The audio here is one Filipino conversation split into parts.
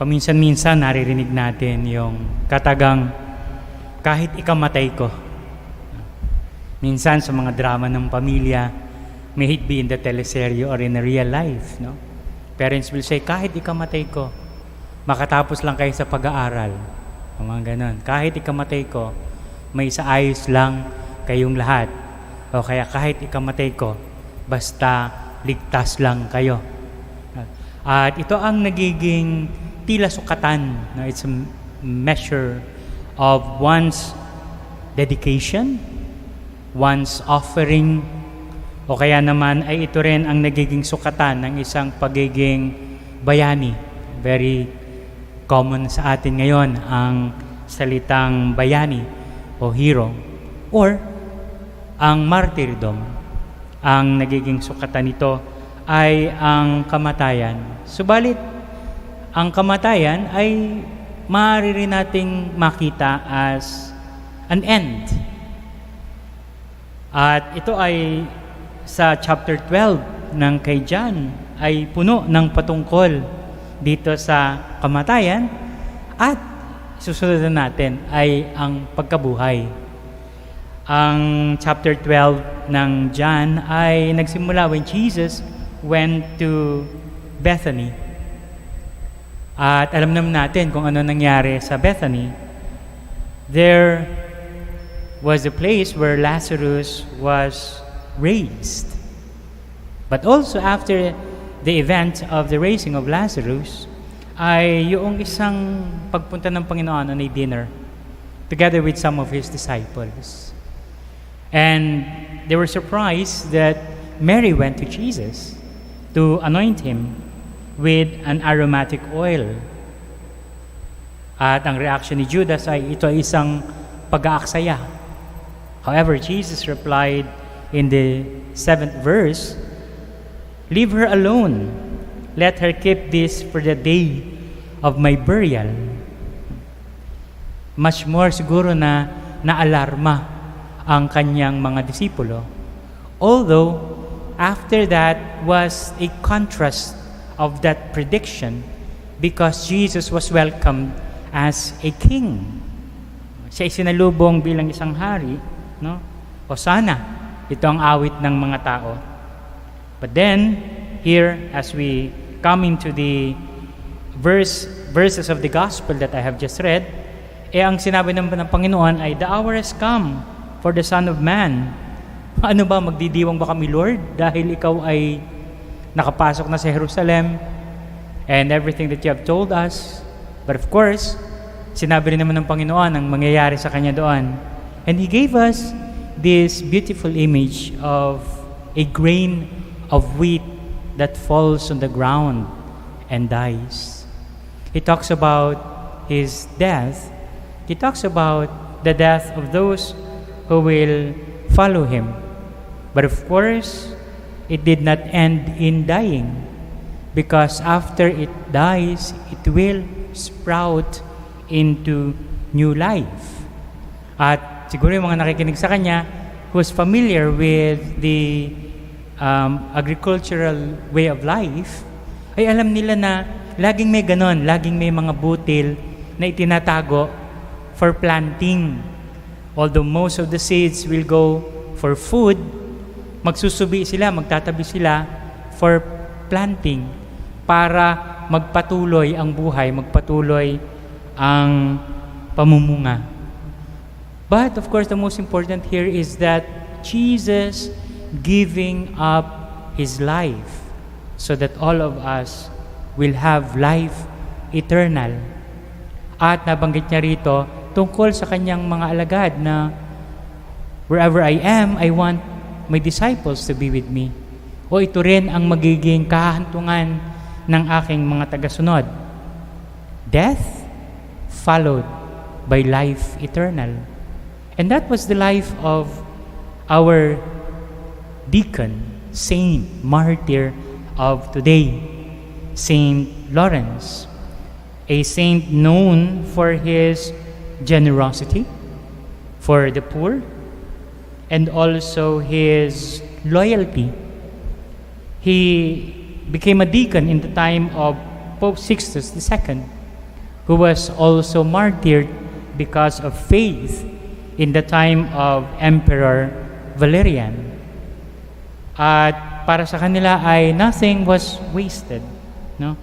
Paminsan-minsan naririnig natin yung katagang kahit ikamatay ko. Minsan sa mga drama ng pamilya, may it be in the teleserye or in a real life, no? Parents will say, kahit ikamatay ko, makatapos lang kayo sa pag-aaral. O mga ganon. Kahit ikamatay ko, may sa ayos lang kayong lahat. O kaya kahit ikamatay ko, basta ligtas lang kayo. At ito ang nagiging tila sukatan. No? It's a measure of one's dedication, one's offering, o kaya naman ay ito rin ang nagiging sukatan ng isang pagiging bayani. Very common sa atin ngayon ang salitang bayani o hero, or ang martyrdom. Ang nagiging sukatan nito ay ang kamatayan. Subalit, ang kamatayan ay maaari rin nating makita as an end. At ito ay sa chapter 12 ng kay John ay puno ng patungkol dito sa kamatayan, at susunod na natin ay ang pagkabuhay. Ang chapter 12 ng John ay nagsimula when Jesus went to Bethany. At alam naman natin kung ano nangyari sa Bethany. There was a place where Lazarus was raised. But also after the event of the raising of Lazarus, ay yung isang pagpunta ng Panginoon on a dinner together with some of His disciples. And they were surprised that Mary went to Jesus to anoint Him with an aromatic oil. At ang reaction ni Judas ay ito ay isang pag-aaksaya. However, Jesus replied in the 7th verse, "Leave her alone. Let her keep this for the day of my burial." Much more siguro na naalarma ang kanyang mga disipulo. Although, after that was a contrast of that prediction, because Jesus was welcomed as a king. Siya ay sinalubong bilang isang hari, no? Hosana, ito ang awit ng mga tao. But then, here, as we come into the verses of the gospel that I have just read, ang sinabi ng Panginoon ay, "The hour has come for the Son of Man." Ano ba, magdidiwang ba kami, Lord? Dahil ikaw ay nakapasok na sa Jerusalem and everything that you have told us. But of course, sinabi rin naman ng Panginoon ang mangyayari sa Kanya doon. And He gave us this beautiful image of a grain of wheat that falls on the ground and dies. He talks about His death. He talks about the death of those who will follow Him. But of course, it did not end in dying, because after it dies, it will sprout into new life. At siguro yung mga nakikinig sa Kanya who's familiar with the agricultural way of life, ay alam nila na laging may ganon, laging may mga butil na itinatago for planting. Although most of the seeds will go for food, magsusubi sila, magtatabi sila for planting para magpatuloy ang buhay, magpatuloy ang pamumunga. But of course, the most important here is that Jesus giving up His life so that all of us will have life eternal. At nabanggit niya rito tungkol sa kanyang mga alagad na wherever I am, I want my disciples to be with me. O ito rin ang magiging kahantungan ng aking mga tagasunod. Death followed by life eternal. And that was the life of our deacon, saint, martyr of today, Saint Lawrence, a saint known for his generosity for the poor and also his loyalty. He became a deacon in the time of Pope Sixtus II. who was also martyred because of faith in the time of Emperor Valerian. At para sa kanila ay nothing was wasted, no?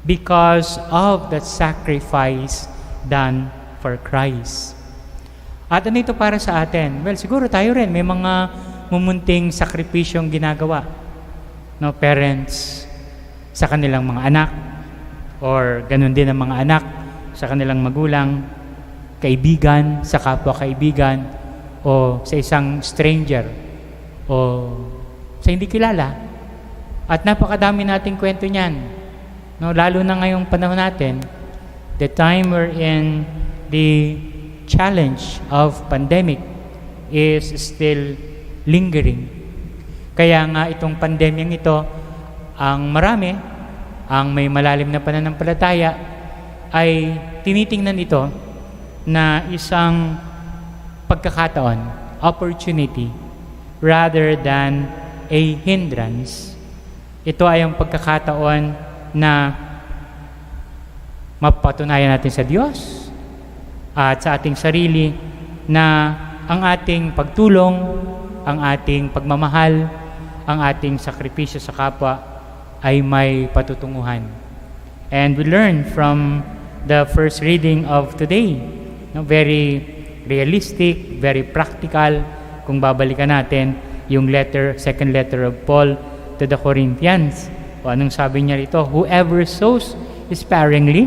Because of that sacrifice done for Christ. At ano ito para sa atin? Well, siguro tayo rin may mga mumunting sakripisyong ginagawa, no, parents sa kanilang mga anak, or ganun din ang mga anak sa kanilang magulang, kaibigan sa kapwa kaibigan, o sa isang stranger, o sa hindi kilala. At napakadami nating kwento niyan, no, lalo na ngayong panahon natin, the time we're in, the challenge of pandemic is still lingering. Kaya nga itong pandemyang ito, ang marami, ang may malalim na pananampalataya, ay tinitingnan ito na isang pagkakataon, opportunity, rather than a hindrance. Ito ay ang pagkakataon na mapatunayan natin sa Diyos at sa ating sarili na ang ating pagtulong, ang ating pagmamahal, ang ating sakripisyo sa kapwa ay may patutunguhan. And we learn from the first reading of today, no, very realistic, very practical. Kung babalikan natin yung second letter of Paul to the Corinthians, o anong sabi niya rito? Whoever sows sparingly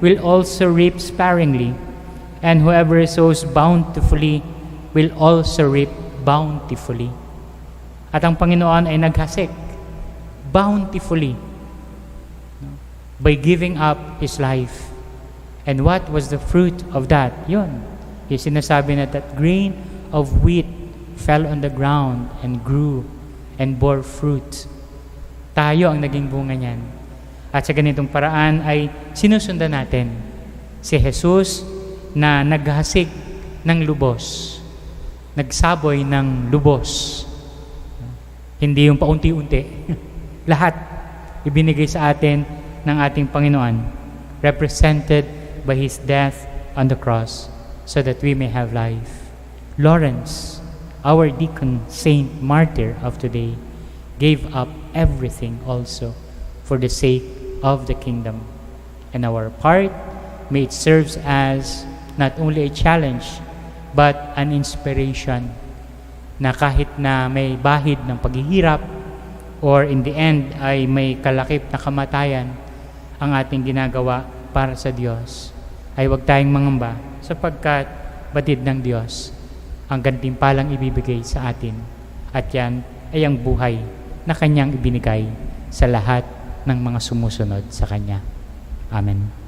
will also reap sparingly, and whoever sows bountifully will also reap bountifully. At ang Panginoon ay naghasik bountifully, no, by giving up His life. And what was the fruit of that? Yun, yung sinasabi na that grain of wheat fell on the ground and grew and bore fruit. Tayo ang naging bunga niyan. At sa ganitong paraan ay sinusundan natin si Jesus na naghasik ng lubos, nagsaboy ng lubos. Hindi yung paunti-unti. Lahat ibinigay sa atin ng ating Panginoon, represented by His death on the cross, so that we may have life. Lawrence, our deacon, saint martyr of today, gave up everything also for the sake of the kingdom. And our part, may it serve as not only a challenge, but an inspiration na kahit na may bahid ng paghihirap, or in the end ay may kalakip na kamatayan ang ating ginagawa para sa Diyos, ay huwag tayong mangamba, sapagkat batid ng Diyos ang gantimpalang ibibigay sa atin, at yan ay ang buhay na Kanyang ibinigay sa lahat ng mga sumusunod sa Kanya. Amen.